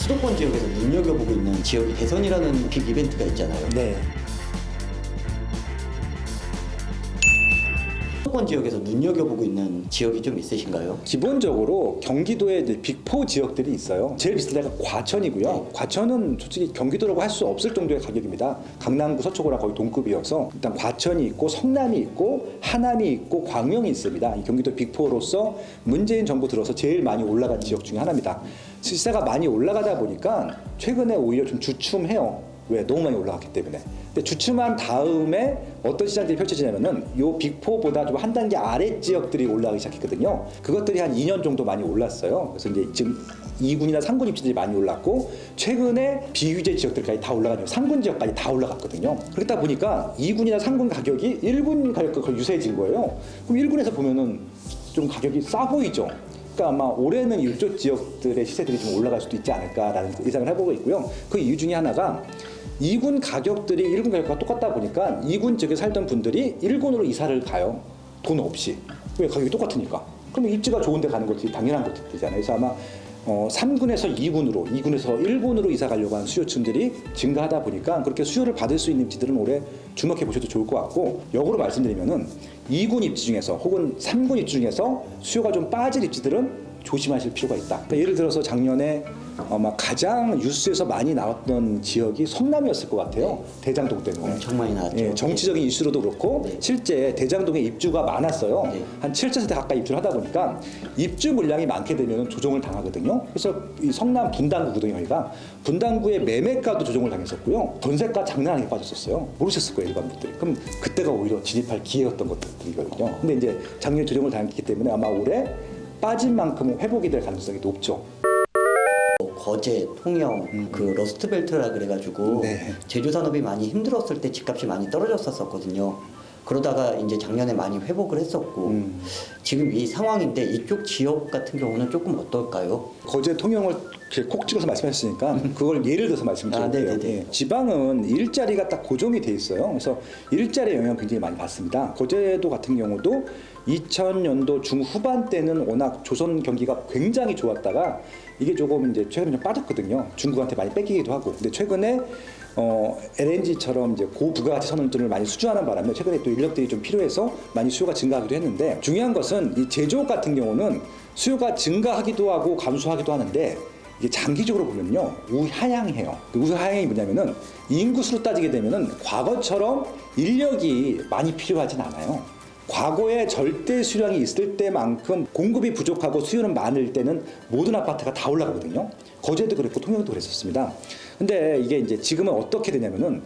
수도권 지역에서 눈여겨보고 있는 지역이 대선이라는 빅 이벤트가 있잖아요. 네. 수도권 지역에서 눈여겨보고 있는 지역이 좀 있으신가요? 기본적으로 경기도에 이제 빅4 지역들이 있어요. 제일 비싼 데가 과천이고요. 네. 과천은 솔직히 경기도라고 할 수 없을 정도의 가격입니다. 강남구 서초구랑 거의 동급이어서 일단 과천이 있고 성남이 있고 하남이 있고 광명이 있습니다. 이 경기도 빅4로서 문재인 정부 들어서 제일 많이 올라간 지역 중에 하나입니다. 시세가 많이 올라가다 보니까 최근에 오히려 좀 주춤해요. 왜? 너무 많이 올라갔기 때문에. 근데 주춤한 다음에 어떤 시장들이 펼쳐지냐면은 요 빅4보다 좀 한 단계 아래 지역들이 올라가기 시작했거든요. 그것들이 한 2년 정도 많이 올랐어요. 그래서 이제 지금 2군이나 3군 입지들이 많이 올랐고 최근에 비규제 지역들까지 다 올라가죠. 3군 지역까지 다 올라갔거든요. 그러다 보니까 2군이나 3군 가격이 1군 가격과 거의 유사해진 거예요. 그럼 1군에서 보면은 좀 가격이 싸 보이죠. 그러니까 아마 올해는 이쪽 지역들의 시세들이 좀 올라갈 수도 있지 않을까라는 예상을 해보고 있고요. 그 이유 중에 하나가 2군 가격들이 1군 가격과 똑같다 보니까 2군 지역에 살던 분들이 1군으로 이사를 가요. 돈 없이. 왜? 가격이 똑같으니까. 그러면 입지가 좋은 데 가는 것이 당연한 것들이잖아요. 그래서 아마 3군에서 2군으로, 2군에서 1군으로 이사 가려고 하는 수요층들이 증가하다 보니까 그렇게 수요를 받을 수 있는 입지들은 올해 주목해 보셔도 좋을 것 같고, 역으로 말씀드리면은 2군 입지 중에서 혹은 3군 입지 중에서 수요가 좀 빠질 입지들은 조심하실 필요가 있다. 그러니까 예를 들어서 작년에 아마 가장 뉴스에서 많이 나왔던 지역이 성남이었을 것 같아요. 대장동 때문에. 엄청 많이 나왔죠. 예, 정치적인 이슈로도 그렇고 네. 실제 대장동에 입주가 많았어요. 네. 한 7,000세대 가까이 입주를 하다 보니까 입주 물량이 많게 되면 조정을 당하거든요. 그래서 이 성남 분당구거든요. 여기가 분당구의 매매가도 조정을 당했었고요. 전세가 장난 아니게 빠졌었어요. 모르셨을 거예요, 일반 분들이. 그럼 그때가 오히려 진입할 기회였던 것들이거든요. 근데 이제 작년에 조정을 당했기 때문에 아마 올해 빠진 만큼 회복이 될 가능성이 높죠. 거제, 통영, 그 러스트벨트라 그래가지고 네. 제조 산업이 많이 힘들었을 때 집값이 많이 떨어졌었거든요. 그러다가 이제 작년에 많이 회복을 했었고 지금 이 상황인데 이쪽 지역 같은 경우는 조금 어떨까요? 거제 통영을 이렇게 콕 찍어서 말씀하셨으니까 그걸 예를 들어서 말씀드릴게요. 네네네. 예. 지방은 일자리가 딱 고정이 돼 있어요. 그래서 일자리 영향 굉장히 많이 받습니다. 거제도 같은 경우도 2000년도 중후반 때는 워낙 조선 경기가 굉장히 좋았다가 이게 조금 이제 최근에 좀 빠졌거든요. 중국한테 많이 뺏기기도 하고. 근데 최근에 LNG처럼 이제 고부가가치 선원들을 많이 수주하는 바람에 최근에 또 인력들이 좀 필요해서 많이 수요가 증가하기도 했는데, 중요한 것은 이 제조업 같은 경우는 수요가 증가하기도 하고 감소하기도 하는데 이게 장기적으로 보면요 우하향해요. 그 우하향이 뭐냐면은 인구수로 따지게 되면은 과거처럼 인력이 많이 필요하진 않아요. 과거에 절대 수량이 있을 때만큼 공급이 부족하고 수요는 많을 때는 모든 아파트가 다 올라가거든요. 거제도 그랬고 통영도 그랬었습니다. 근데 이게 이제 지금은 어떻게 되냐면은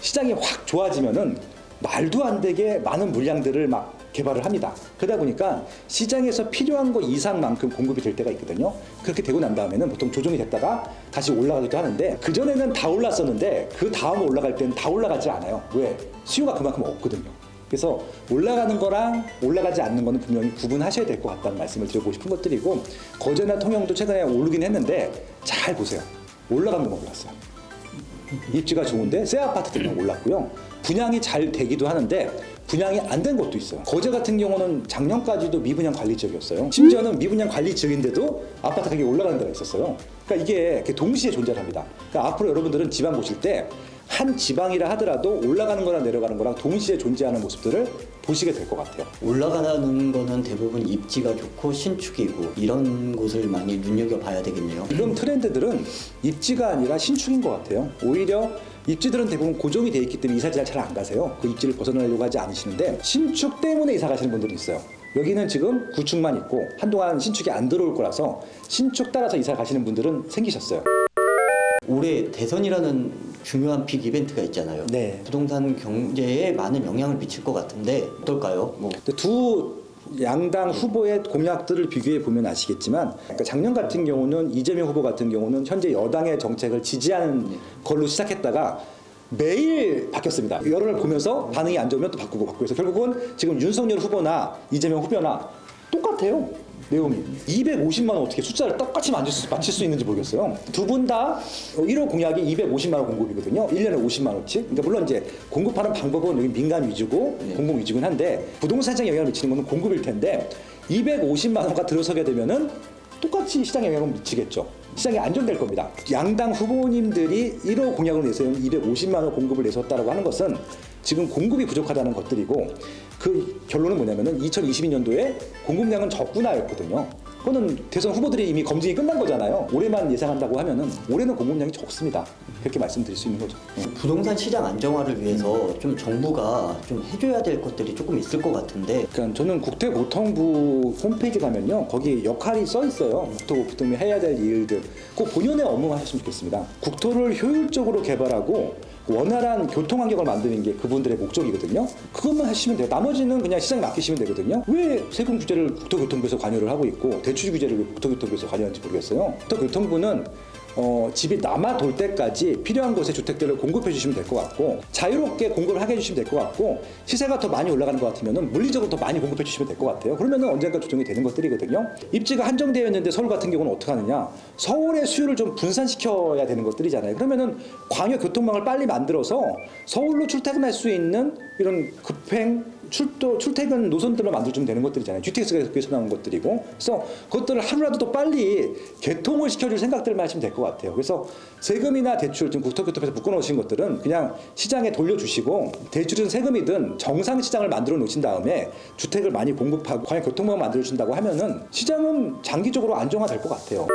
시장이 확 좋아지면은 말도 안 되게 많은 물량들을 막 개발을 합니다. 그러다 보니까 시장에서 필요한 것 이상만큼 공급이 될 때가 있거든요. 그렇게 되고 난 다음에는 보통 조정이 됐다가 다시 올라가기도 하는데, 그전에는 다 올랐었는데 그 다음 올라갈 때는 다 올라가지 않아요. 왜? 수요가 그만큼 없거든요. 그래서 올라가는 거랑 올라가지 않는 거는 분명히 구분하셔야 될 것 같다는 말씀을 드리고 싶은 것들이고, 거제나 통영도 최근에 오르긴 했는데 잘 보세요. 올라간 것만 올랐어요. 입지가 좋은데 새 아파트들만 올랐고요. 분양이 잘 되기도 하는데 분양이 안 된 것도 있어요. 거제 같은 경우는 작년까지도 미분양 관리 지역이었어요. 심지어는 미분양 관리 지역인데도 아파트 가격이 올라가는 데가 있었어요. 그러니까 이게 동시에 존재합니다. 그러니까 앞으로 여러분들은 지방 보실 때 한 지방이라 하더라도 올라가는 거랑 내려가는 거랑 동시에 존재하는 모습들을 보시게 될 것 같아요. 올라가는 거는 대부분 입지가 좋고 신축이고 이런 곳을 많이 눈여겨봐야 되겠네요. 지금 트렌드들은 입지가 아니라 신축인 것 같아요. 오히려 입지들은 대부분 고정이 돼 있기 때문에 이사지를 잘 안 가세요. 그 입지를 벗어나려고 하지 않으시는데 신축 때문에 이사 가시는 분들이 있어요. 여기는 지금 구축만 있고 한동안 신축이 안 들어올 거라서 신축 따라서 이사 가시는 분들은 생기셨어요. 올해 대선이라는 중요한 빅 이벤트가 있잖아요. 네. 부동산 경제에 많은 영향을 미칠 것 같은데 어떨까요? 두 양당 후보의 공약들을 비교해 보면 아시겠지만, 그러니까 작년 같은 경우는 이재명 후보 같은 경우는 현재 여당의 정책을 지지하는 걸로 시작했다가 매일 바뀌었습니다. 여론을 보면서 반응이 안 좋으면 또 바꾸고 해서 결국은 지금 윤석열 후보나 이재명 후보나 똑같아요. 내용이 250만 원 어떻게 숫자를 똑같이 맞출 수 있는지 모르겠어요. 두 분 다 1호 공약이 250만 원 공급이거든요. 1년에 50만 원씩. 그러니까 물론 이제 공급하는 방법은 여기 민간 위주고 공공 위주긴 한데 부동산 시장에 영향을 미치는 것은 공급일 텐데 250만 원가 들어서게 되면은 똑같이 시장에 영향을 미치겠죠. 시장이 안정될 겁니다. 양당 후보님들이 1호 공약을 내세운 250만 원 공급을 내셨다고 하는 것은 지금 공급이 부족하다는 것들이고 그 결론은 뭐냐면은 2022년도에 공급량은 적구나였거든요. 그거는 대선 후보들이 이미 검증이 끝난 거잖아요. 올해만 예상한다고 하면은 올해는 공급량이 적습니다. 그렇게 말씀드릴 수 있는 거죠. 부동산 시장 안정화를 위해서 좀 정부가 좀 해줘야 될 것들이 조금 있을 것 같은데 그러니까 저는 국토교통부 홈페이지 가면요 거기 역할이 써 있어요. 국토교통부 해야 될 일들 꼭 본연의 업무만 하셨으면 좋겠습니다. 국토를 효율적으로 개발하고 원활한 교통 환경을 만드는 게 그분들의 목적이거든요. 그것만 하시면 돼요. 나머지는 그냥 시장에 맡기시면 되거든요. 왜 세금 규제를 국토교통부에서 관여를 하고 있고 대출 규제를 왜 국토교통부에서 관여하는지 모르겠어요. 국토교통부는 집이 남아 돌 때까지 필요한 곳에 주택들을 공급해 주시면 될 것 같고 자유롭게 공급을 하게 해주시면 될 것 같고 시세가 더 많이 올라가는 것 같으면 물리적으로 더 많이 공급해 주시면 될 것 같아요. 그러면 언젠가 조정이 되는 것들이거든요. 입지가 한정되어 있는데 서울 같은 경우는 어떻게 하느냐, 서울의 수요를 좀 분산시켜야 되는 것들이잖아요. 그러면은 광역 교통망을 빨리 만들어서 서울로 출퇴근할 수 있는 이런 급행 출퇴근 노선들로 만들어주면 되는 것들이잖아요. GTX가 그래서 나온 것들이고, 그래서 그것들을 하루라도 더 빨리 개통을 시켜줄 생각들만 하시면 될 것 같아요. 그래서 세금이나 대출, 지금 국토교통부에서 묶어놓으신 것들은 그냥 시장에 돌려주시고, 대출은 세금이든 정상 시장을 만들어 놓으신 다음에 주택을 많이 공급하고 광역 교통망을 만들어준다고 하면은 시장은 장기적으로 안정화될 것 같아요.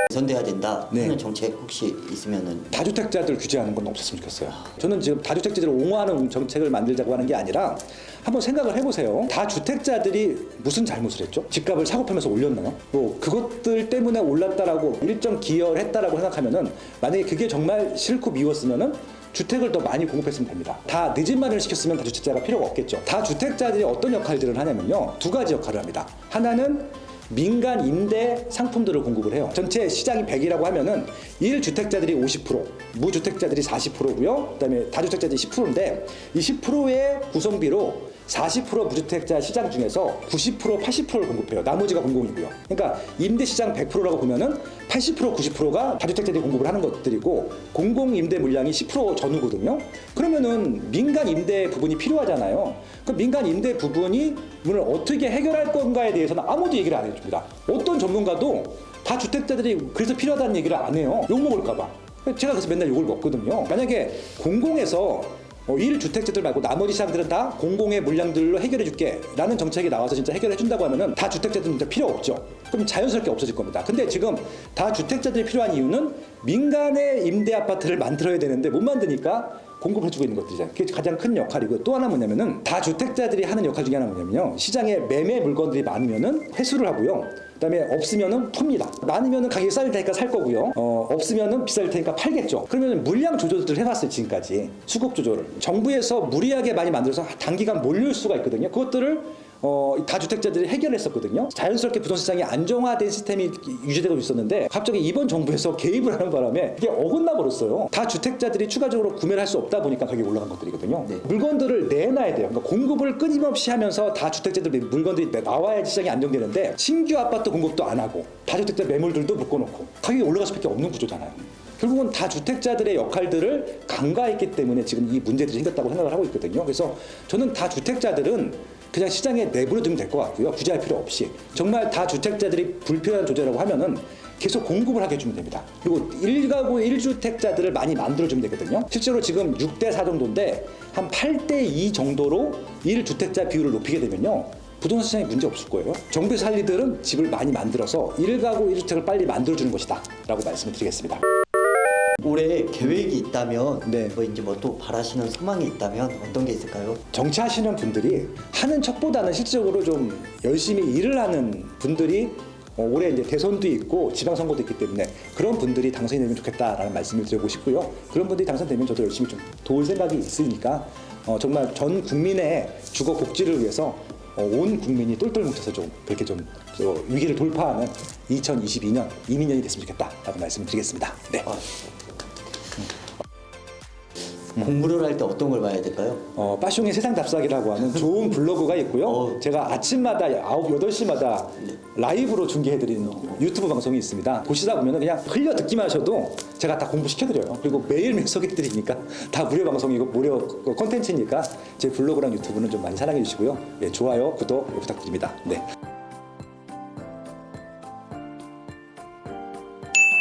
개선돼야 된다 네. 하는 정책 혹시 있으면은 다주택자들 규제하는 건 없었으면 좋겠어요. 저는 지금 다주택자들을 옹호하는 정책을 만들자고 하는 게 아니라 한번 생각을 해보세요. 다주택자들이 무슨 잘못을 했죠? 집값을 사고 팔면서 올렸나요? 뭐 그것들 때문에 올랐다라고 일정 기여를 했다라고 생각하면은 만약에 그게 정말 싫고 미웠으면은 주택을 더 많이 공급했으면 됩니다. 다 늦은 마련을 시켰으면 다주택자가 필요가 없겠죠. 다주택자들이 어떤 역할들을 하냐면요. 두 가지 역할을 합니다. 하나는 민간 임대 상품들을 공급을 해요. 전체 시장이 100이라고 하면은 1주택자들이 50%, 무주택자들이 40%고요. 그다음에 다주택자들이 10%인데 이 10%의 구성비로 40% 무주택자 시장 중에서 90%, 80%를 공급해요. 나머지가 공공이고요. 그러니까 임대 시장 100%라고 보면은 80%, 90%가 다주택자들이 공급을 하는 것들이고 공공 임대 물량이 10% 전후거든요. 그러면은 민간 임대 부분이 필요하잖아요. 그 민간 임대 부분이 문을 어떻게 해결할 건가에 대해서는 아무도 얘기를 안 해줍니다. 어떤 전문가도 다주택자들이 그래서 필요하다는 얘기를 안 해요. 욕 먹을까봐. 제가 그래서 맨날 욕을 먹거든요. 만약에 공공에서 1주택자들 말고 나머지 시장들은 다 공공의 물량들로 해결해줄게 라는 정책이 나와서 진짜 해결해준다고 하면은 다 주택자들은 진짜 필요 없죠. 그럼 자연스럽게 없어질 겁니다. 근데 지금 다 주택자들이 필요한 이유는 민간의 임대 아파트를 만들어야 되는데 못 만드니까 공급해주고 있는 것들이잖아요. 그게 가장 큰 역할이고, 또 하나 뭐냐면은 다주택자들이 하는 역할 중에 하나 뭐냐면요, 시장에 매매 물건들이 많으면은 회수를 하고요, 그다음에 없으면은 풉니다. 많으면은 가격이 싸질 테니까 살 거고요, 없으면은 비쌀 테니까 팔겠죠. 그러면 물량 조절들을 해봤어요. 지금까지 수급 조절을 정부에서 무리하게 많이 만들어서 단기간 몰릴 수가 있거든요. 그것들을 다주택자들이 해결했었거든요. 자연스럽게 부동산 시장이 안정화된 시스템이 유지되고 있었는데 갑자기 이번 정부에서 개입을 하는 바람에 이게 어긋나 버렸어요. 다주택자들이 추가적으로 구매를 할 수 없다 보니까 가격이 올라간 것들이거든요. 네. 물건들을 내놔야 돼요. 그러니까 공급을 끊임없이 하면서 다주택자들 물건들이 나와야 시장이 안정되는데 신규 아파트 공급도 안 하고 다주택자 매물들도 묶어놓고 가격이 올라갈 수밖에 없는 구조잖아요. 결국은 다주택자들의 역할들을 간과했기 때문에 지금 이 문제들이 생겼다고 생각을 하고 있거든요. 그래서 저는 다주택자들은 그냥 시장에 내버려두면 될 것 같고요. 규제할 필요 없이. 정말 다주택자들이 불필요한 조제라고 하면은 계속 공급을 하게 해주면 됩니다. 그리고 1가구 1주택자들을 많이 만들어주면 되거든요. 실제로 지금 6대4 정도인데 한 8대2 정도로 1주택자 비율을 높이게 되면요, 부동산 시장에 문제 없을 거예요. 정부에서 할 일들은 집을 많이 만들어서 1가구 1주택을 빨리 만들어주는 것이다 라고 말씀을 드리겠습니다. 올해 계획이 있다면 네. 뭐 이제 뭐 또 바라시는 소망이 있다면 어떤 게 있을까요? 정치하시는 분들이 하는 척보다는 실질적으로 좀 열심히 일을 하는 분들이 올해 이제 대선도 있고 지방선거도 있기 때문에 그런 분들이 당선이 되면 좋겠다라는 말씀을 드리고 싶고요. 그런 분들이 당선되면 저도 열심히 좀 도울 생각이 있으니까 정말 전 국민의 주거 복지를 위해서 온 국민이 똘똘 뭉쳐서 좀 그렇게 좀 위기를 돌파하는 2022년 이민년이 됐으면 좋겠다라고 말씀을 드리겠습니다. 네. 공부를 할 때 어떤 걸 봐야 될까요? 빠숑의 세상 답사기라고 하는 좋은 블로그가 있고요. 제가 아침마다 8시마다 라이브로 중계해드리는 유튜브 방송이 있습니다. 보시다 보면 그냥 흘려 듣기만 하셔도 제가 다 공부시켜드려요. 그리고 매일매일 소개해드리니까 다 무료 방송이고 무료 콘텐츠니까 제 블로그랑 유튜브는 좀 많이 사랑해 주시고요. 예, 좋아요, 구독 부탁드립니다. 네.